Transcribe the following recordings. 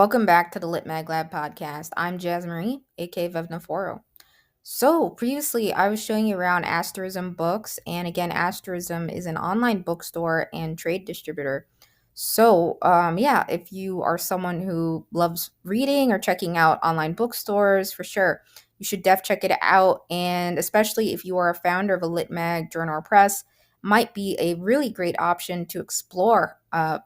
Welcome back to the Lit Mag Lab podcast. I'm Jazz Marie, aka Vevna Forrow. So, previously, I was showing you around Asterism Books, and again, Asterism is an online bookstore and trade distributor. So, if you are someone who loves reading or checking out online bookstores, for sure, you should check it out. And especially if you are a founder of a Lit Mag journal or press, might be a really great option to explore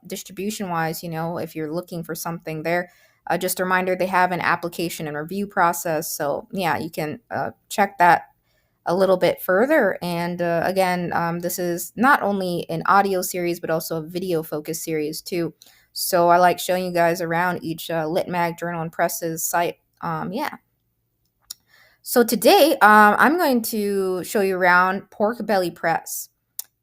distribution wise. If you're looking for something there, just a reminder, they have an application and review process. So, yeah, you can check that a little bit further. And again, this is not only an audio series, but also a video focused series too. So, I like showing you guys around each Lit Mag Journal and Press's site. Yeah. So, today I'm going to show you around Pork Belly Press.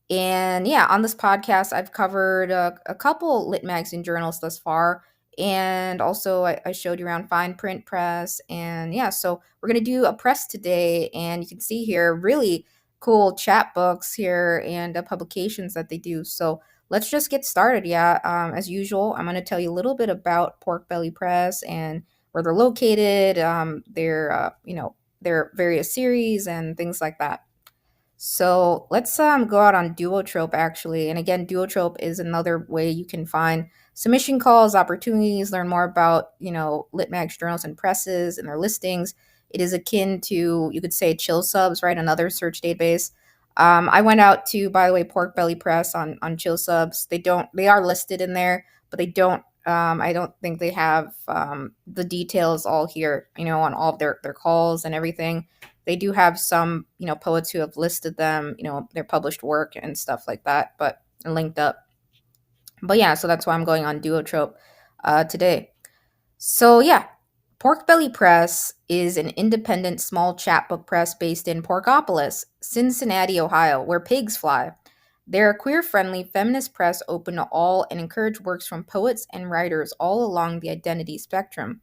And yeah, on this podcast, I've covered a couple lit magazine journals thus far. And also, I showed you around Fine Print Press. And yeah, so we're going to do a press today. And you can see here really cool chapbooks here and publications that they do. So let's just get started. Yeah, as usual, I'm going to tell you a little bit about Pork Belly Press and where they're located, their various series and things like that. So let's go out on Duotrope actually. And again, Duotrope is another way you can find submission calls, opportunities, learn more about, Litmag's journals and presses and their listings. It is akin to, you could say, Chill Subs, right? Another search database. I went out to, by the way, Pork Belly Press on Chill Subs. They are listed in there, but they don't. I don't think they have the details all here, on all of their calls and everything. They do have some, poets who have listed them, their published work and stuff like that, but linked up. But yeah, so that's why I'm going on Duotrope today. So yeah, Pork Belly Press is an independent small chapbook press based in Porkopolis, Cincinnati, Ohio, where pigs fly. They're a queer-friendly feminist press open to all and encourage works from poets and writers all along the identity spectrum.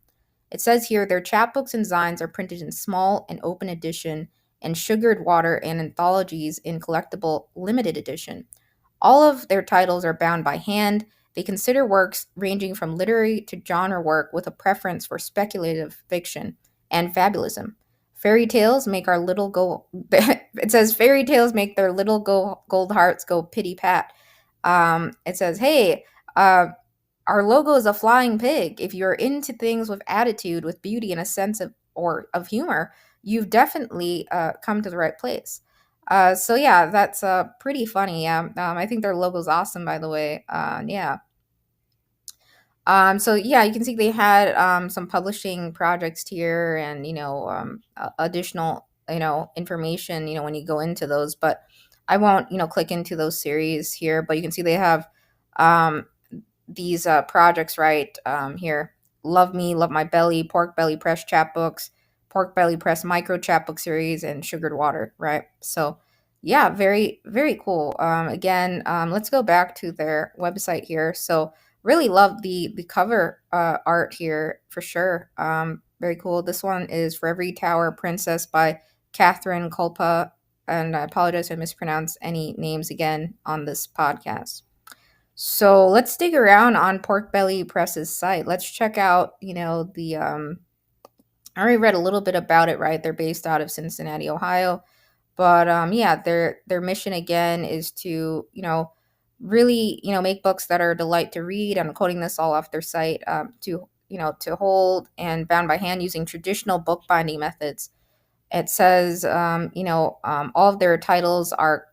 It says here their chapbooks and zines are printed in small and open edition and sugared water and anthologies in collectible limited edition. All of their titles are bound by hand. They consider works ranging from literary to genre work with a preference for speculative fiction and fabulism. Fairy tales make our little go. It says fairy tales make their little gold hearts go pity pat. It says, hey, our logo is a flying pig. If you're into things with attitude, with beauty, and a sense of humor, you've definitely come to the right place. So yeah, that's pretty funny. Yeah, I think their logo's awesome, by the way. Yeah. So yeah, you can see they had some publishing projects here, and additional information when you go into those. But I won't click into those series here. But you can see they have um, these projects right here. Love Me, Love My Belly, Pork Belly Press Chapbooks, Pork Belly Press Micro Chapbook Series, and Sugared Water, right? So, yeah, very, very cool. Again, let's go back to their website here. So, really love the cover art here for sure. Very cool. This one is For Every Tower Princess by Catherine Culpa. And I apologize if I mispronounce any names again on this podcast. So let's dig around on Pork Belly Press's site. Let's check out, the I already read a little bit about it, right? They're based out of Cincinnati, Ohio. But yeah, their mission again is to, really, make books that are a delight to read. I'm quoting this all off their site, to hold and bound by hand using traditional bookbinding methods. It says, all of their titles are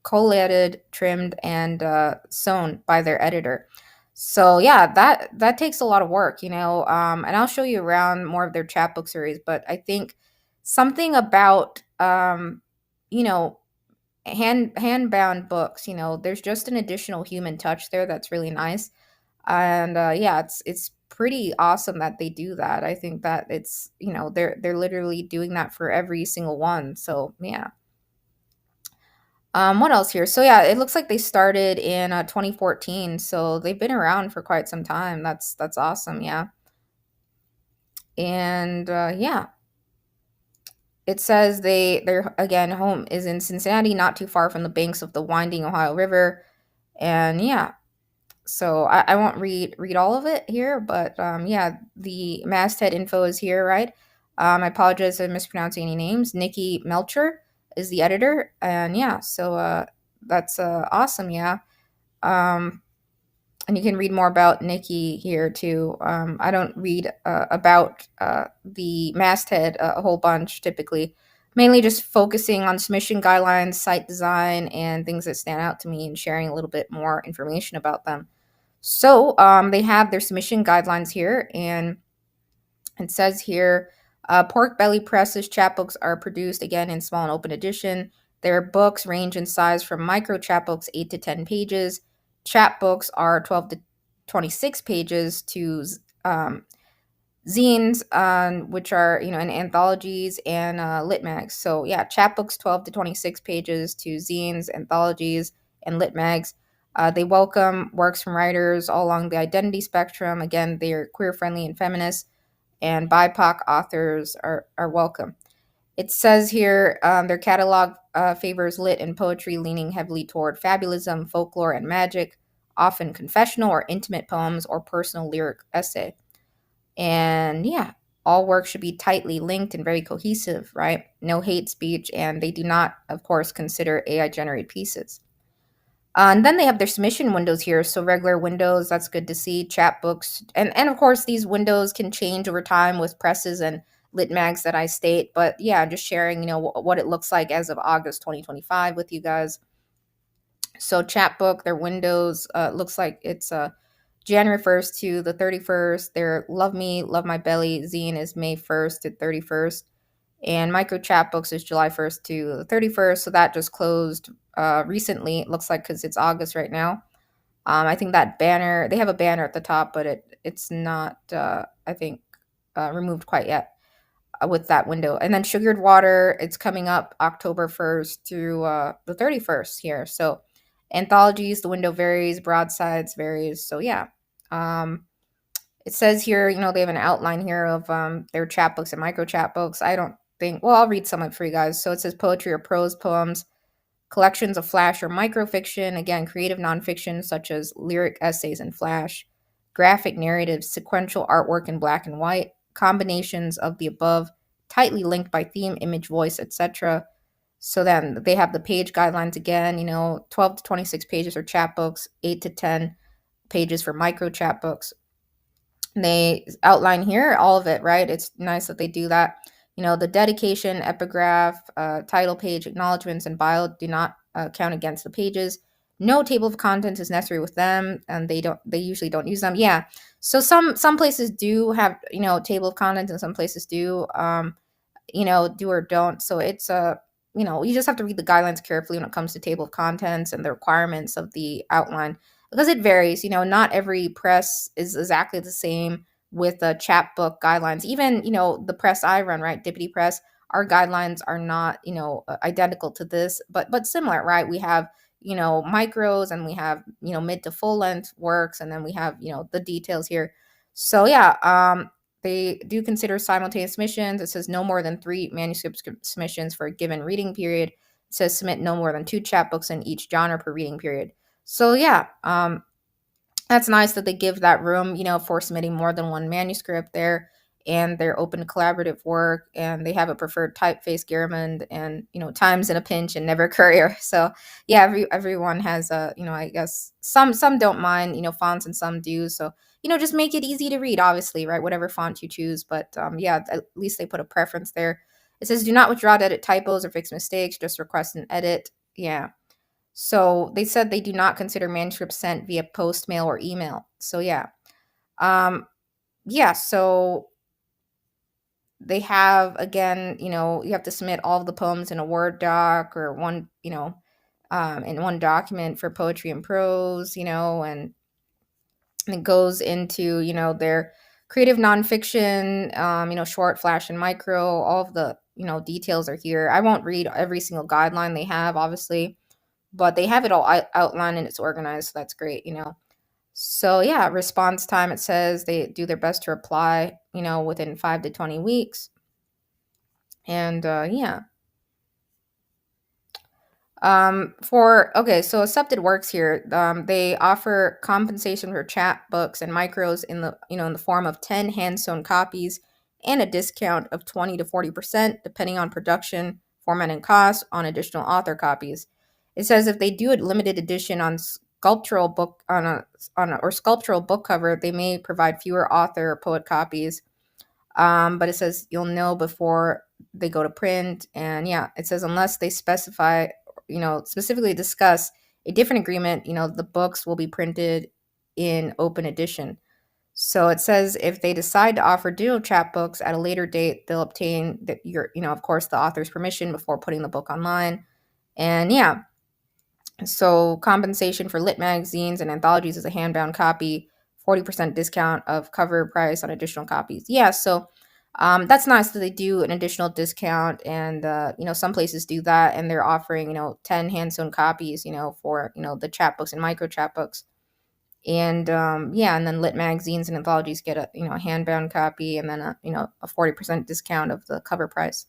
collated, trimmed, and sewn by their editor. So yeah, that takes a lot of work, and I'll show you around more of their chapbook series. But I think something about you know handbound books, there's just an additional human touch there that's really nice. And yeah, it's pretty awesome that they do that. I think that it's they're literally doing that for every single one. So yeah. What else here? So yeah, it looks like they started in 2014, so they've been around for quite some time. That's awesome, yeah. And yeah, it says their again home is in Cincinnati, not too far from the banks of the winding Ohio River. And yeah, So I won't read all of it here, but yeah, the masthead info is here, right? I apologize if I'm mispronouncing any names. Nikki Melcher is the editor, and yeah, so that's awesome, yeah. Um, and you can read more about Nikki here too. I don't read about the masthead a whole bunch typically, mainly just focusing on submission guidelines, site design, and things that stand out to me, and sharing a little bit more information about them. So they have their submission guidelines here, and it says here, Pork Belly Press's chapbooks are produced again in small and open edition. Their books range in size from micro chapbooks 8 to 10 pages. Chapbooks are 12 to 26 pages to um, zines, which are in anthologies and lit mags. So yeah, chapbooks 12 to 26 pages to zines, anthologies, and lit mags. They welcome works from writers all along the identity spectrum. Again, they're queer friendly and feminist, and BIPOC authors are welcome. It says here their catalog favors lit and poetry, leaning heavily toward fabulism, folklore, and magic, often confessional or intimate poems or personal lyric essay. And yeah, all work should be tightly linked and very cohesive, right? No hate speech, and they do not, of course, consider AI generated pieces. And then they have their submission windows here. So regular windows, that's good to see. Chapbooks, and of course these windows can change over time with presses and lit mags that I state. But yeah, I'm just sharing, what it looks like as of August 2025 with you guys. So chapbook, their windows looks like it's January 1st to the 31st. Their Love Me, Love My Belly zine is May 1st to 31st. And Micro Chapbooks is July 1st to the 31st. So that just closed recently, it looks like, because it's August right now. I think that banner, they have a banner at the top, but it's not, I think, removed quite yet with that window. And then Sugared Water, it's coming up October 1st through the 31st here. So anthologies, the window varies, broadsides varies. So yeah. It says here, they have an outline here of their chapbooks and micro chapbooks. I don't think, well, I'll read some of it for you guys. So it says poetry or prose poems, collections of flash or microfiction, again, creative nonfiction such as lyric essays in flash, graphic narratives, sequential artwork in black and white, combinations of the above, tightly linked by theme, image, voice, etc. So then they have the page guidelines again, 12 to 26 pages for chapbooks, 8 to 10 pages for micro chapbooks. They outline here all of it, right? It's nice that they do that. The dedication, epigraph, title page, acknowledgments, and bio do not count against the pages. No table of contents is necessary with them, and they usually don't use them. Yeah. So some places do have, table of contents, and some places do. Do or don't. So it's you just have to read the guidelines carefully when it comes to table of contents and the requirements of the outline, because it varies. Not every press is exactly the same with the chapbook guidelines. Even, the press I run, right, Dippity Press, our guidelines are not, identical to this, but similar, right? We have, micros, and we have, mid to full length works, and then we have, the details here. So yeah, they do consider simultaneous submissions. It says no more than 3 manuscript submissions for a given reading period. It says submit no more than 2 chapbooks in each genre per reading period. So yeah, that's nice that they give that room, for submitting more than 1 manuscript there. And they're open to collaborative work, and they have a preferred typeface, Garamond, and times in a pinch and never courier. So yeah, everyone has I guess some don't mind fonts, and some do. So just make it easy to read, obviously, right? Whatever font you choose. But yeah, at least they put a preference there. It says do not withdraw to edit typos or fix mistakes, just request an edit. Yeah. So they said they do not consider manuscripts sent via post, mail, or email. So yeah. Yeah, so they have, again, you have to submit all of the poems in a Word doc, or one, in one document for poetry and prose, and it goes into, their creative nonfiction, short, flash, and micro. All of the, details are here. I won't read every single guideline they have, obviously, but they have it all outlined, and it's organized. So that's great, So yeah, response time, it says they do their best to reply, within 5 to 20 weeks. And yeah. For okay, so accepted works here. They offer compensation for chapbooks and micros in the in the form of 10 hand sewn copies and a discount of 20 to 40% depending on production, format, and cost on additional author copies. It says if they do a limited edition on sculptural book on a or sculptural book cover, they may provide fewer author or poet copies, but it says you'll know before they go to print. And yeah, it says unless they specify, specifically discuss a different agreement, the books will be printed in open edition. So it says if they decide to offer digital chapbooks at a later date, they'll obtain of course, the author's permission before putting the book online. And yeah, so compensation for lit magazines and anthologies is a handbound copy, 40% discount of cover price on additional copies. Yeah, so that's nice that they do an additional discount, and some places do that, and they're offering 10 hand sewn copies, for the chapbooks and micro chapbooks, and yeah, and then lit magazines and anthologies get a handbound copy, and then a 40% discount of the cover price.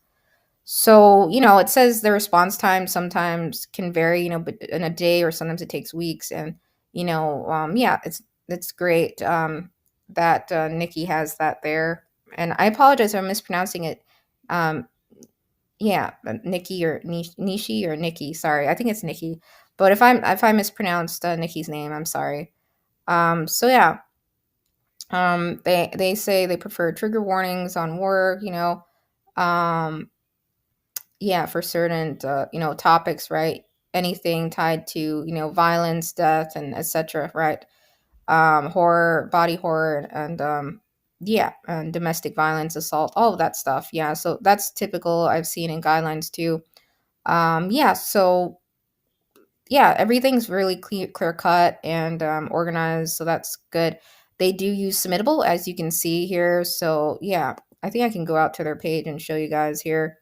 So, it says the response time sometimes can vary, but in a day, or sometimes it takes weeks. And, yeah, it's great that Nikki has that there. And I apologize if I'm mispronouncing it. Um, yeah, Nikki or Nishi or Nikki. Sorry, I think it's Nikki. But if I mispronounced Nikki's name, I'm sorry. So yeah, they say they prefer trigger warnings on work. Um, yeah, for certain topics, right? Anything tied to violence, death, and etc., right? Horror, body horror, and yeah, and domestic violence, assault, all of that stuff. Yeah, so that's typical. I've seen in guidelines too. Yeah, so yeah, everything's really clear cut and organized, so that's good. They do use submittable, as you can see here. So yeah, I think I can go out to their page and show you guys here.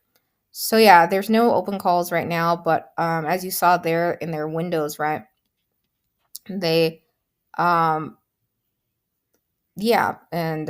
So yeah, there's no open calls right now, but as you saw there in their windows, right? They, um, yeah, and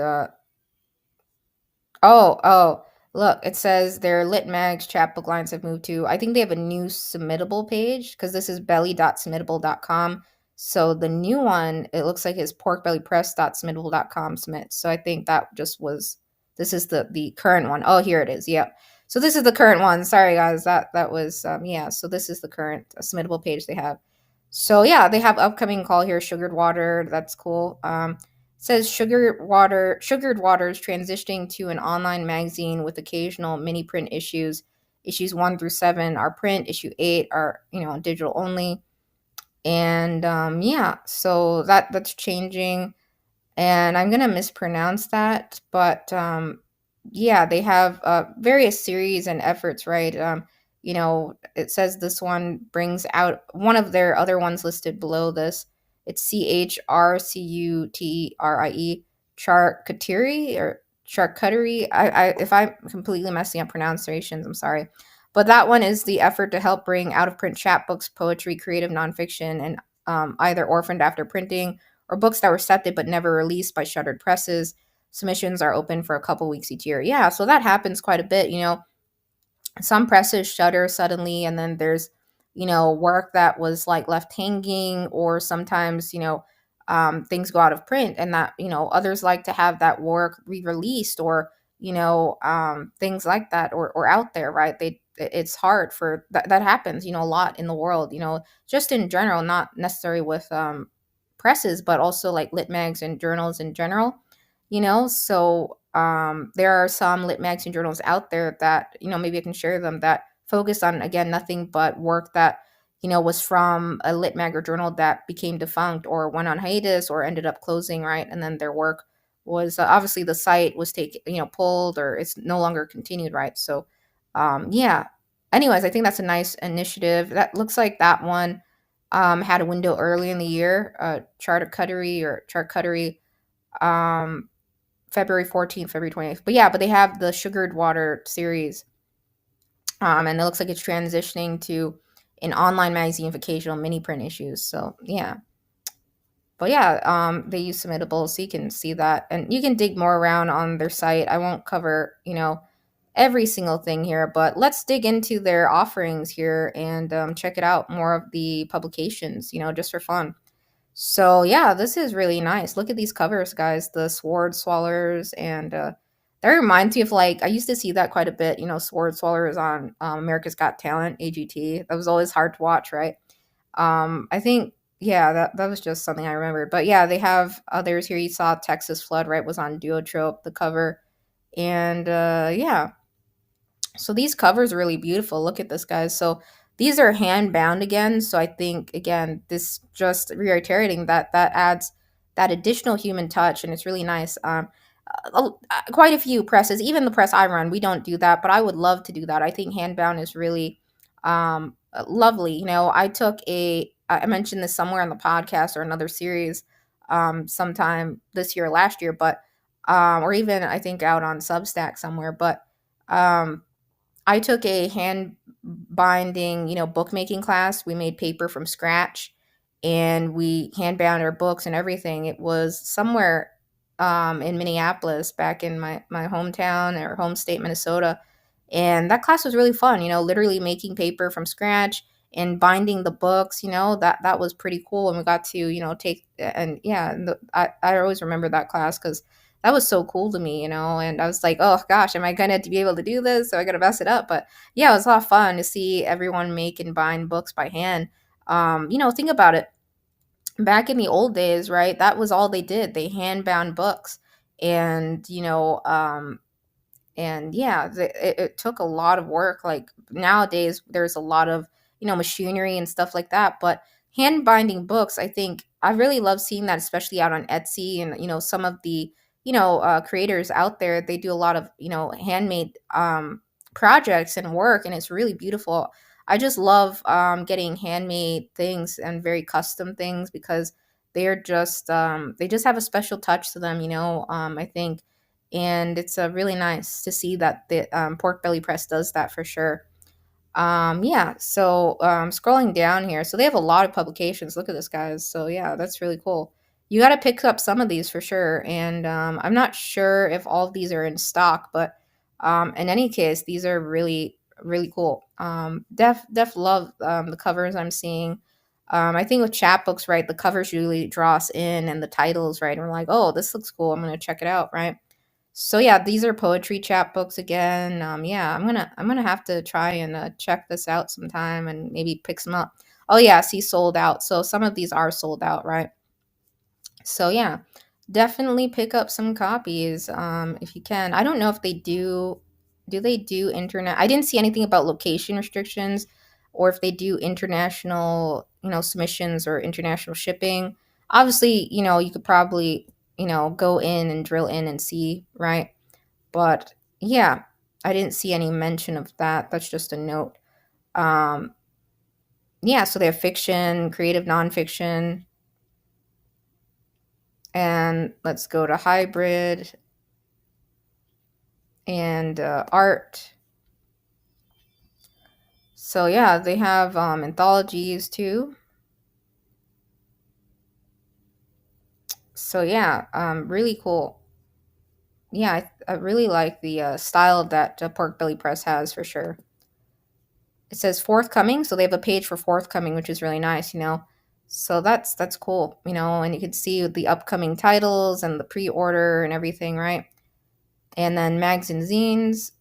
oh, look, it says their lit mags chapbook lines have moved to. I think they have a new submittable page because this is belly.submittable.com. So the new one, it looks like is porkbellypress.submittable.com submit. So I think that just was. This is the current one. Oh, here it is. Yep. So this is the current one. Sorry guys, that was yeah. So this is the current submittable page they have. So yeah, they have upcoming call here, sugared water. That's cool. Says Sugared Waters transitioning to an online magazine with occasional mini print issues. Issues 1 through 7 are print. Issue 8 are digital only. And yeah, so that's changing, and I'm gonna mispronounce that, but yeah, they have various series and efforts, right? It says this one brings out one of their other ones listed below this. It's CHRCUTRIE, charcuterie or charcuterie. If I'm completely messing up pronunciations, I'm sorry. But that one is the effort to help bring out of print chapbooks, poetry, creative nonfiction, and either orphaned after printing or books that were accepted but never released by shuttered presses. Submissions are open for a couple weeks each year. Yeah, so that happens quite a bit. Some presses shutter suddenly, and then there's work that was like left hanging, or sometimes things go out of print, and that others like to have that work re-released, or things like that, or out there, right? It's hard for that happens a lot in the world, just in general, not necessarily with presses, but also like lit mags and journals in general. So there are some lit mags and journals out there that maybe I can share them, that focus on, again, nothing but work that was from a lit mag or journal that became defunct or went on hiatus or ended up closing, right? And then their work was obviously the site was taken, pulled, or it's no longer continued, right? So yeah, anyways, I think that's a nice initiative. That looks like that one had a window early in the year, charcuterie, February 14th, February 28th. But yeah, but they have the Sugared Water series, and it looks like it's transitioning to an online magazine with occasional mini print issues. So yeah, but yeah, they use submittables, so you can see that, and you can dig more around on their site. I won't cover every single thing here. But let's dig into their offerings here and check it out. More of the publications, just for fun. So yeah, this is really nice. Look at these covers, guys. The sword swallowers, and that reminds me of, like, I used to see that quite a bit. Sword swallowers on America's Got Talent (AGT). That was always hard to watch, right? I think, yeah, that was just something I remembered. But yeah, they have others here. You saw Texas Flood, right? Was on Duotrope, the cover, and yeah, so these covers are really beautiful. Look at this, guys. So these are hand bound again. So I think, again, this just reiterating that adds that additional human touch, and it's really nice. Quite a few presses, even the press I run, we don't do that, but I would love to do that. I think hand bound is really lovely. I mentioned this somewhere on the podcast or another series, sometime this year or last year, but or even I think out on Substack somewhere, but um I took a hand binding, bookmaking class. We made paper from scratch and we hand bound our books and everything. It was somewhere in Minneapolis, back in my hometown or home state, Minnesota. And that class was really fun, literally making paper from scratch and binding the books, that was pretty cool. And we got to, take, and yeah, I always remember that class because that was so cool to me, and I was like, oh gosh, am I gonna be able to do this? So I gotta mess it up. But yeah, it was a lot of fun to see everyone make and bind books by hand. Think about it. Back in the old days, right? That was all they did. They hand bound books. And, and yeah, it took a lot of work. Like nowadays there's a lot of machinery and stuff like that, but hand binding books, I think I really love seeing that, especially out on Etsy. And some of the creators out there, they do a lot of handmade projects and work, and it's really beautiful. I just love getting handmade things and very custom things because they just have a special touch to them, I think. And it's really nice to see that the Pork Belly Press does that for sure. Yeah, so scrolling down here, so they have a lot of publications. Look at this, guys. So yeah, that's really cool. You got to pick up some of these for sure. And I'm not sure if all of these are in stock, but in any case, these are really, really cool. Def love the covers I'm seeing. I think with chapbooks, right, the covers really draw us in, and the titles, right, and we're like, oh, this looks cool. I'm gonna check it out, right? So yeah, these are poetry chapbooks again. Yeah, I'm gonna have to try and check this out sometime and maybe pick some up. Oh yeah, see, sold out. So some of these are sold out, right? So yeah, definitely pick up some copies if you can. I don't know if they do. Do they do internet? I didn't see anything about location restrictions, or if they do international, submissions or international shipping. Obviously, you could probably, go in and drill in and see, right? But yeah, I didn't see any mention of that. That's just a note. Um, yeah, so they have fiction, creative nonfiction, and let's go to hybrid and art. So yeah, they have anthologies too. So yeah, really cool. Yeah, I really like the style that Pork Belly Press has for sure. It says forthcoming, so they have a page for forthcoming, which is really nice, So that's cool, and you can see the upcoming titles and the pre-order and everything, right? And then mags and zines.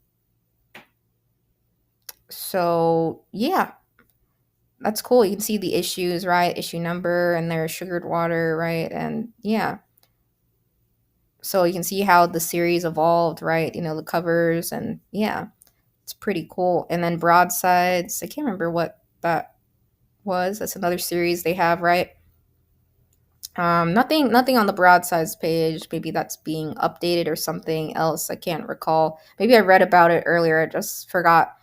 So yeah, that's cool. You can see the issues, right? Issue number, and there's sugared water, right? And yeah, so you can see how the series evolved, right? The covers, and yeah, it's pretty cool. And then broadsides. I can't remember what that was. That's another series they have, right? Nothing on the broadsides page. Maybe that's being updated or something else. I can't recall. Maybe I read about it earlier. I just forgot.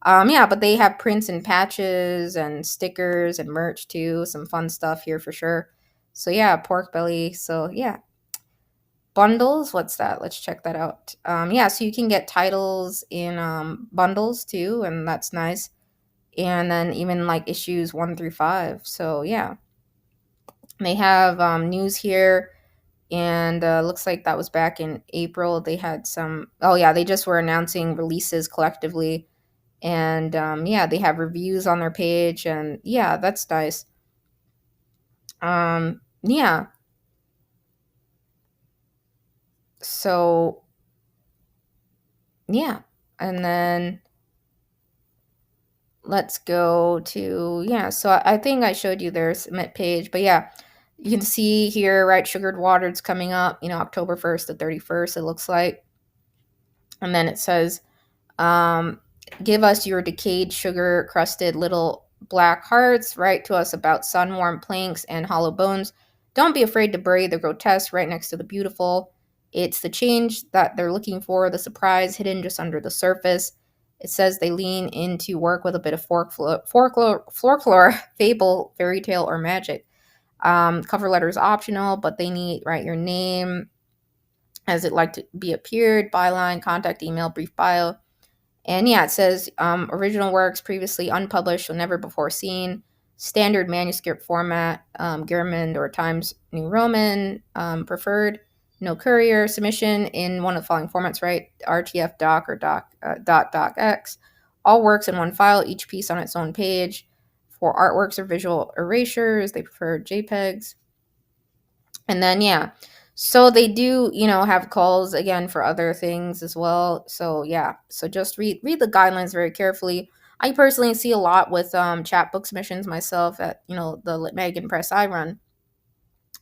Yeah, but they have prints and patches and stickers and merch too. Some fun stuff here for sure. So yeah, pork belly. So yeah, bundles. What's that? Let's check that out. Yeah, so you can get titles in bundles too, and that's nice. And then even like issues 1 through 5. So yeah, they have news here. And looks like that was back in April. They had some. Oh yeah, they just were announcing releases collectively, and yeah, they have reviews on their page, and yeah, that's nice. Yeah. So yeah, and then let's go to, yeah. So I think I showed you their submit page, but yeah, you can see here, right? Sugared water, it's coming up. October 1st to 31st. It looks like, and then it says Um, give us your decayed, sugar crusted little black hearts. Write to us about sun warmed planks and hollow bones. Don't be afraid to bury the grotesque right next to the beautiful. It's the change that they're looking for, the surprise hidden just under the surface. It says they lean into work with a bit of folklore, fable, fairy tale, or magic. Cover letter is optional, but they need, write your name, as it like to be appeared, byline, contact email, brief bio. And yeah, it says original works previously unpublished or never before seen, standard manuscript format, Gearman or Times New Roman, preferred, no courier, submission in one of the following formats, right? RTF doc or docx. All works in one file, each piece on its own page. For artworks or visual erasures, they prefer JPEGs. And then yeah, so they do, have calls again for other things as well. So yeah, so just read the guidelines very carefully. I personally see a lot with chapbook submissions myself at the Lit Mag and Press I run,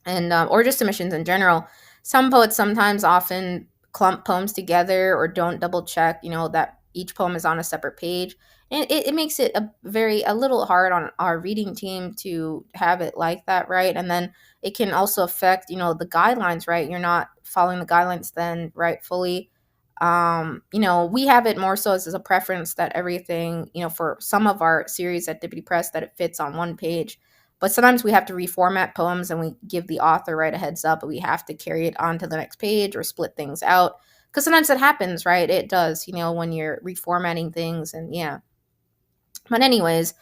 and or just submissions in general. Some poets sometimes often clump poems together or don't double check, that each poem is on a separate page. And it makes it a little hard on our reading team to have it like that, right? And then it can also affect, the guidelines, right? You're not following the guidelines then, right, fully. We have it more so as a preference that everything, for some of our series at Dippity Press, that it fits on one page. But sometimes we have to reformat poems and we give the author, right, a heads up, but we have to carry it on to the next page or split things out. Because sometimes it happens, right? It does, when you're reformatting things, and yeah. But anyways,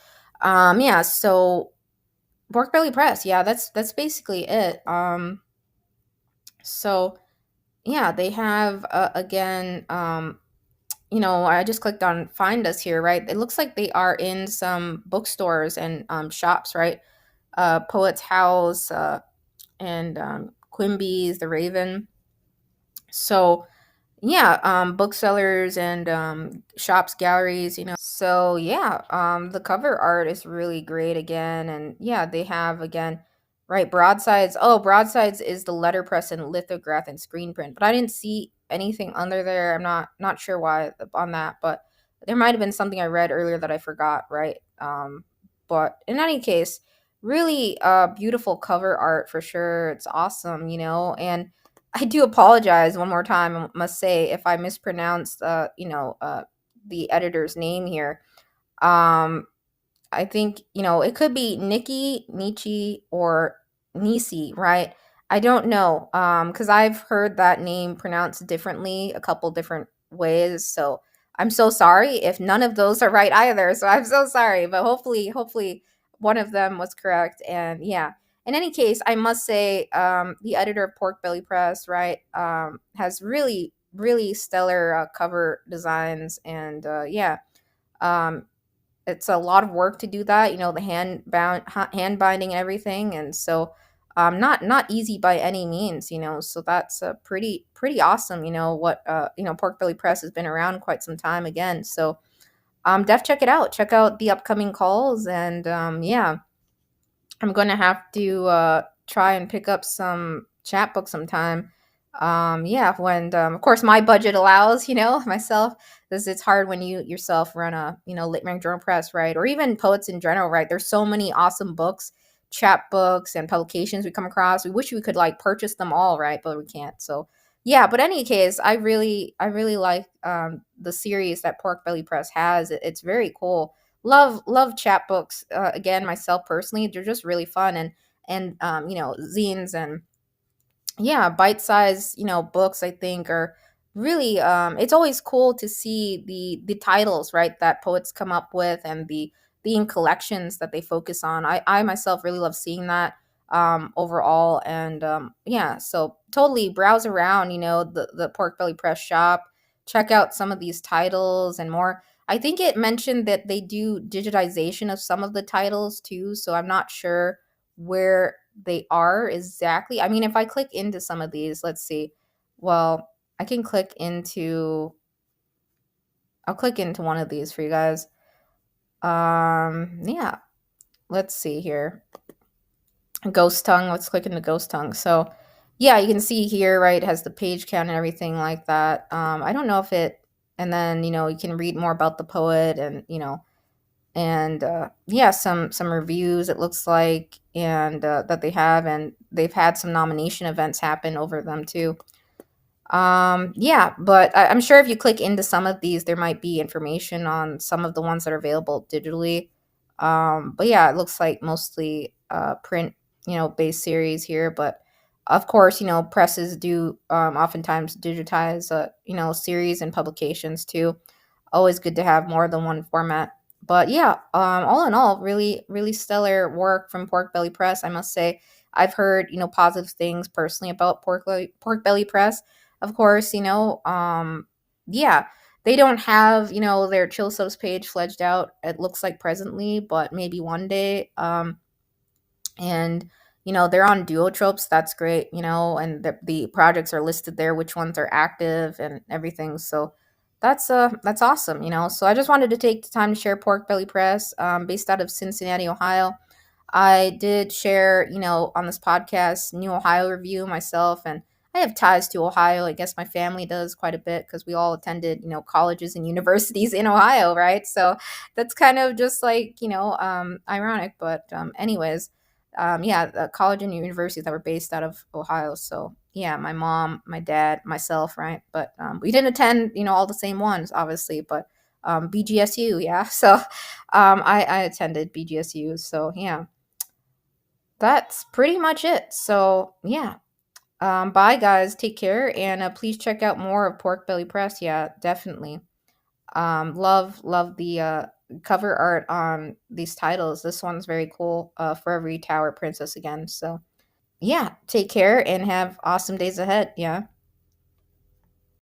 yeah, so Pork Belly Press, yeah, that's basically it. So yeah, they have again, I just clicked on find us here, right? It looks like they are in some bookstores and shops, right? Poet's House, and Quimby's, The Raven. So yeah, booksellers and shops, galleries, So yeah, the cover art is really great again, and yeah, they have again, right, broadsides. Oh, broadsides is the letterpress and lithograph and screen print, but I didn't see anything under there. I'm not sure why on that, but there might have been something I read earlier that I forgot, right? But in any case, really beautiful cover art for sure. It's awesome, and I do apologize one more time. I must say if I mispronounced, the editor's name here. Um, I think, it could be Nikki, Nietzsche, or Nisi, right? I don't know. Because I've heard that name pronounced differently a couple different ways. So I'm so sorry if none of those are right either. So I'm so sorry. But hopefully one of them was correct. And yeah. In any case, I must say, the editor of Pork Belly Press, right, has really, really stellar cover designs. And yeah. Um, it's a lot of work to do that, the hand binding and everything, and so not easy by any means, so that's pretty awesome. What Pork Belly Press has been around quite some time again, so check it out, check out the upcoming calls, and yeah, I'm going to have to try and pick up some chapbooks sometime. Yeah, when of course my budget allows, myself, because it's hard when you yourself run a literary journal press, right? Or even poets in general, right? There's so many awesome books, chapbooks, and publications we come across. We wish we could like purchase them all, right? But we can't. So yeah, but any case, I really like the series that Pork Belly Press has. It's very cool. Love chapbooks, again, myself personally, they're just really fun, and zines, and yeah, bite size, books, I think, are really, it's always cool to see the titles, right, that poets come up with, and the theme collections that they focus on. I myself really love seeing that. overall. And yeah, so totally browse around, the Pork Belly Press shop, check out some of these titles and more. I think it mentioned that they do digitization of some of the titles too, so I'm not sure where they are exactly. I mean, if I click into some of these, let's see. Well, I can click into I'll click into one of these for you guys. Yeah, let's see here. Ghost Tongue. Let's click into Ghost Tongue. So, yeah, you can see here, right, it has the page count and everything like that. I don't know if it, and then, you can read more about the poet and, and yeah, some reviews it looks like, and that they have, and they've had some nomination events happen over them too. Yeah, but I'm sure if you click into some of these, there might be information on some of the ones that are available digitally. But yeah, it looks like mostly print, based series here. But of course, presses do oftentimes digitize, series and publications too. Always good to have more than one format. But yeah, all in all, really, really stellar work from Pork Belly Press. I must say, I've heard positive things personally about Pork Belly Press. Of course, yeah, they don't have their chill subs page fledged out. It looks like presently, but maybe one day. And they're on Duotropes. That's great. And the projects are listed there, which ones are active and everything. So that's awesome. So I just wanted to take the time to share Pork Belly Press, based out of Cincinnati, Ohio. I did share, on this podcast, New Ohio Review myself, and I have ties to Ohio. I guess my family does quite a bit because we all attended, colleges and universities in Ohio, right? So that's kind of just like, ironic. But anyways, yeah, the college and universities that were based out of Ohio. So yeah, my mom, my dad, myself, right? But we didn't attend, all the same ones, obviously, but BGSU, yeah. So I attended BGSU. So yeah, that's pretty much it. So yeah, bye guys, take care, and please check out more of Pork Belly Press. Yeah, definitely. Love the cover art on these titles. This one's very cool. For every tower princess again. So yeah, take care and have awesome days ahead. Yeah.